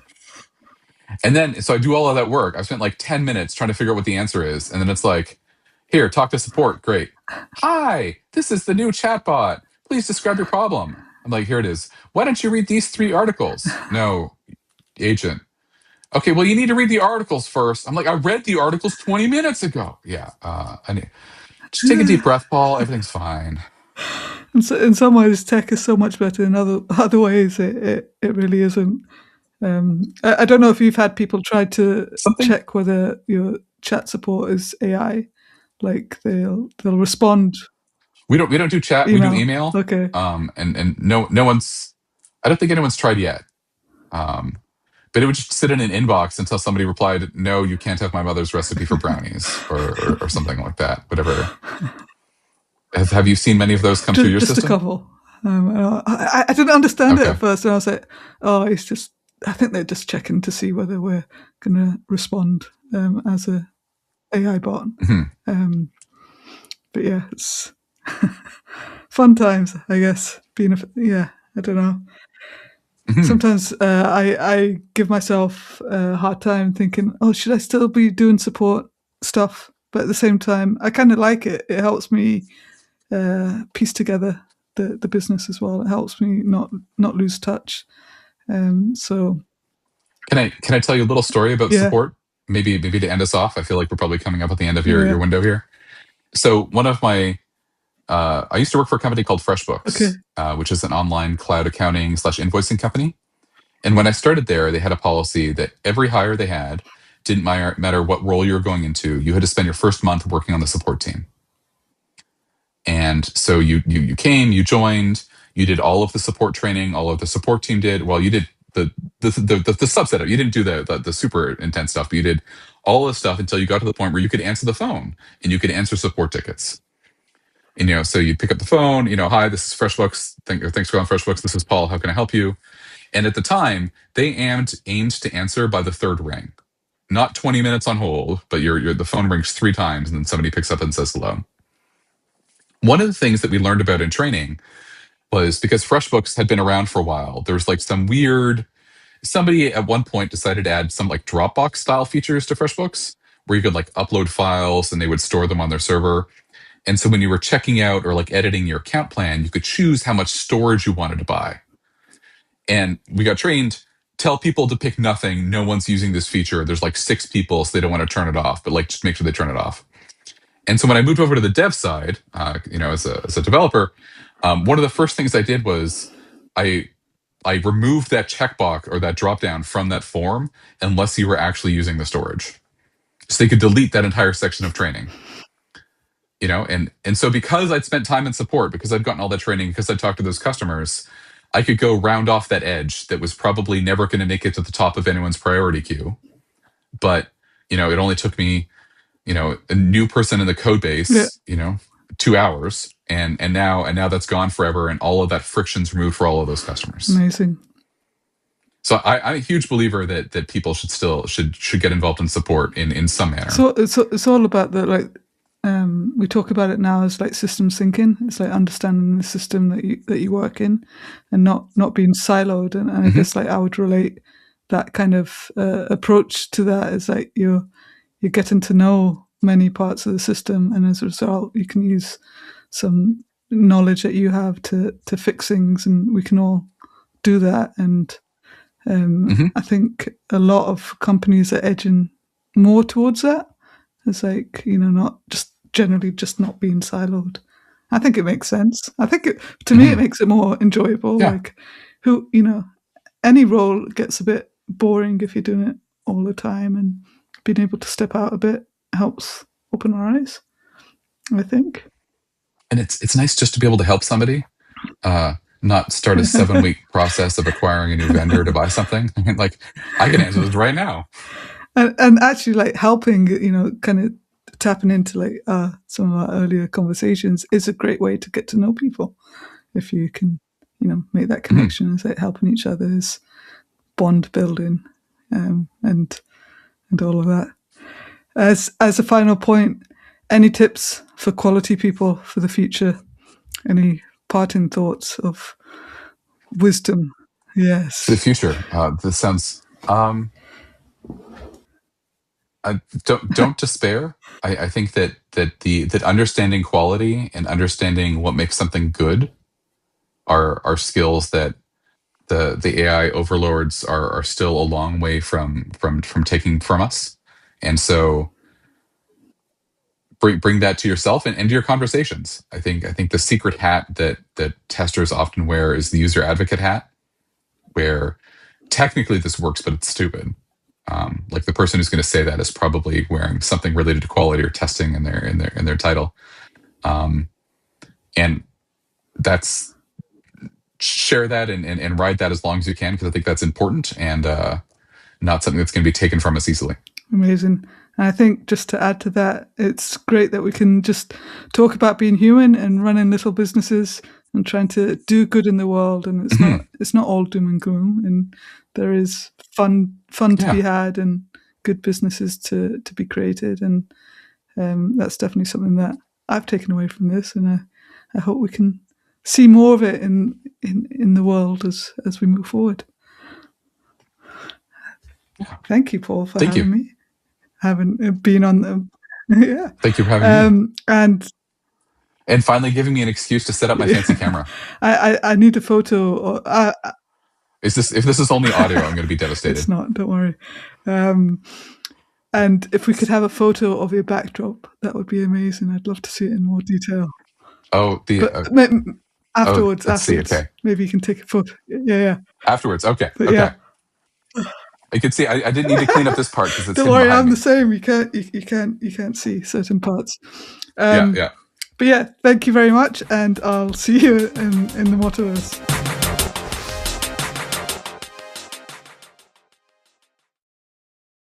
S2: And then, so I do all of that work. I've spent like 10 minutes trying to figure out what the answer is. And then it's like, here, talk to support. Great. Hi, this is the new chatbot. Please describe your problem. I'm like, here it is. Why don't you read these 3 articles? No, agent. Okay, well, you need to read the articles first. I'm like, I read the articles 20 minutes ago. Yeah, I need. Just take a deep breath, Paul. Everything's fine.
S1: and so in some ways, tech is so much better. In other ways, it really isn't. I don't know if you've had people try to
S2: Something
S1: check whether your chat support is AI. Like they'll respond
S2: we don't do chat. We do
S1: email.
S2: email.
S1: Okay.
S2: And no one's. I don't think anyone's tried yet. But it would just sit in an inbox until somebody replied, "No, you can't have my mother's recipe for brownies," or something like that. Whatever. Have you seen many of those come through your
S1: Just a
S2: system?
S1: couple. I didn't understand it
S2: Okay.
S1: at first, and I was like, "Oh, it's just." I think they're just checking to see whether we're going to respond as a AI bot.
S2: Mm-hmm.
S1: But yeah, it's fun times, I guess. I don't know.
S2: Mm-hmm.
S1: Sometimes I give myself a hard time thinking, oh, should I still be doing support stuff? But at the same time, I kind of like it. It helps me piece together the business as well. It helps me not lose touch. So
S2: Can I tell you a little story about
S1: yeah,
S2: support? Maybe to end us off. I feel like we're probably coming up at the end of
S1: yeah,
S2: your window here. So one of my I used to work for a company called
S1: okay,
S2: FreshBooks, which is an online cloud accounting / invoicing company. And when I started there, they had a policy that every hire they had, didn't matter what role you were going into, you had to spend your first month working on the support team. And so you came, you joined, you did all of the support training, all of the support team did. Well, you did the subset of. You didn't do the super intense stuff, but you did all the stuff until you got to the point where you could answer the phone and you could answer support tickets. And, so you'd pick up the phone, hi, this is FreshBooks. Thanks for calling FreshBooks. This is Paul. How can I help you? And at the time, they aimed to answer by the third ring, not 20 minutes on hold, but the phone rings 3 times and then somebody picks up and says hello. One of the things that we learned about in training was because FreshBooks had been around for a while, there was like somebody at one point decided to add some like Dropbox style features to FreshBooks where you could like upload files and they would store them on their server. And so when you were checking out or like editing your account plan, you could choose how much storage you wanted to buy. And we got trained, tell people to pick nothing. No one's using this feature. There's like 6 people, so they don't want to turn it off, but like just make sure they turn it off. And so when I moved over to the dev side, as a developer, one of the first things I did was I removed that checkbox or that dropdown from that form unless you were actually using the storage. So they could delete that entire section of training. And so because I'd spent time in support, because I'd gotten all that training, because I'd talked to those customers, I could go round off that edge that was probably never going to make it to the top of anyone's priority queue. But, it only took me, a new person in the code
S1: Yeah.
S2: base, 2 hours, and now that's gone forever, and all of that friction's removed for all of those customers.
S1: Amazing.
S2: So I'm a huge believer that people should get involved in support in some manner.
S1: So it's all about the we talk about it now as like systems thinking. It's like understanding the system that you work in, and not being siloed. And I guess like I would relate that kind of approach to that is like you're getting to know many parts of the system, and as a result, you can use some knowledge that you have to fix things, and we can all do that. And I think a lot of companies are edging more towards that. It's like, not just generally just not being siloed. I think it makes sense. I think to me, it makes it more enjoyable.
S2: Yeah.
S1: Like any role gets a bit boring if you're doing it all the time, and being able to step out a bit helps open our eyes, I think.
S2: And it's nice just to be able to help somebody, not start a 7-week process of acquiring a new vendor to buy something. Like, I can answer this right now.
S1: And actually, like helping, kind of tapping into like some of our earlier conversations is a great way to get to know people. If you can, make that connection, it's like helping each other is bond building, and all of that. As a final point, any tips for quality people for the future? Any parting thoughts of wisdom? Yes.
S2: For the future, this sounds. Don't despair. I think that understanding quality and understanding what makes something good are skills that the AI overlords are still a long way from taking from us. And so bring that to yourself and to your conversations. I think the secret hat that testers often wear is the user advocate hat, where technically this works, but it's stupid. Like the person who's going to say that is probably wearing something related to quality or testing in their title. And that's share that and ride that as long as you can, because I think that's important and not something that's going to be taken from us easily.
S1: Amazing. And I think just to add to that, it's great that we can just talk about being human and running little businesses and trying to do good in the world. And it's not all doom and gloom. And there is fun to be had and good businesses to be created. And that's definitely something that I've taken away from this. And I hope we can see more of it in the world as we move forward. Thank you, Paul, for having me. Having been on the
S2: Thank you for having
S1: me.
S2: And finally giving me an excuse to set up my fancy camera.
S1: I need a photo.
S2: If this is only audio, I'm going to be devastated.
S1: It's not. Don't worry. And if we could have a photo of your backdrop, that would be amazing. I'd love to see it in more detail.
S2: Oh,
S1: afterwards.
S2: Let's see. Okay.
S1: Maybe you can take a photo. Yeah.
S2: Afterwards. Okay.
S1: But
S2: okay.
S1: Yeah.
S2: You can see I didn't need to clean up this part because it's.
S1: Don't worry, I'm the same. You can't see certain parts.
S2: Yeah.
S1: But yeah, thank you very much, and I'll see you in the MoTaverse.